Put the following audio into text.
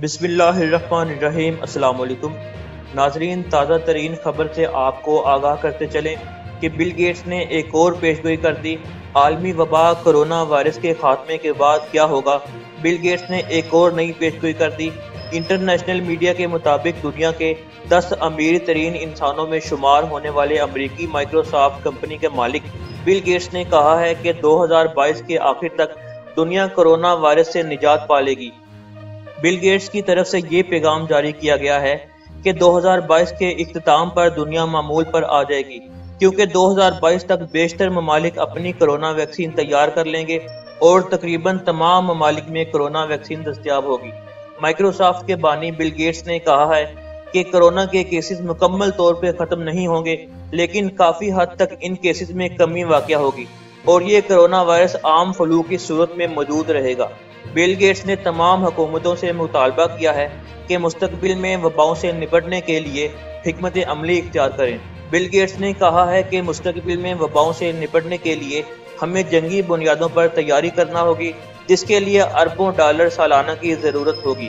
بسم اللہ الرحمن الرحیم۔ السلام علیکم ناظرین، تازہ ترین خبر سے آپ کو آگاہ کرتے چلیں کہ بل گیٹس نے ایک اور پیشگوئی کر دی۔ عالمی وبا کرونا وائرس کے خاتمے کے بعد کیا ہوگا؟ بل گیٹس نے ایک اور نئی پیشگوئی کر دی۔ انٹرنیشنل میڈیا کے مطابق دنیا کے 10 امیر ترین انسانوں میں شمار ہونے والے امریکی مائکروسافٹ کمپنی کے مالک بل گیٹس نے کہا ہے کہ 2022 کے آخر تک دنیا کرونا وائرس سے نجات پالے گی۔ بل گیٹس کی طرف سے یہ پیغام جاری کیا گیا ہے کہ 2022 کے اختتام پر دنیا معمول پر آ جائے گی، کیونکہ 2022 تک بیشتر ممالک اپنی کرونا ویکسین تیار کر لیں گے اور تقریباً تمام ممالک میں کرونا ویکسین دستیاب ہوگی۔ مائکروسافٹ کے بانی بل گیٹس نے کہا ہے کہ کرونا کے کیسز مکمل طور پہ ختم نہیں ہوں گے، لیکن کافی حد تک ان کیسز میں کمی واقع ہوگی اور یہ کرونا وائرس عام فلو کی صورت میں موجود رہے گا۔ بل گیٹس نے تمام حکومتوں سے مطالبہ کیا ہے کہ مستقبل میں وباؤں سے نپٹنے کے لیے حکمت عملی اختیار کریں۔ بل گیٹس نے کہا ہے کہ مستقبل میں وباؤں سے نپٹنے کے لیے ہمیں جنگی بنیادوں پر تیاری کرنا ہوگی، جس کے لیے اربوں ڈالر سالانہ کی ضرورت ہوگی۔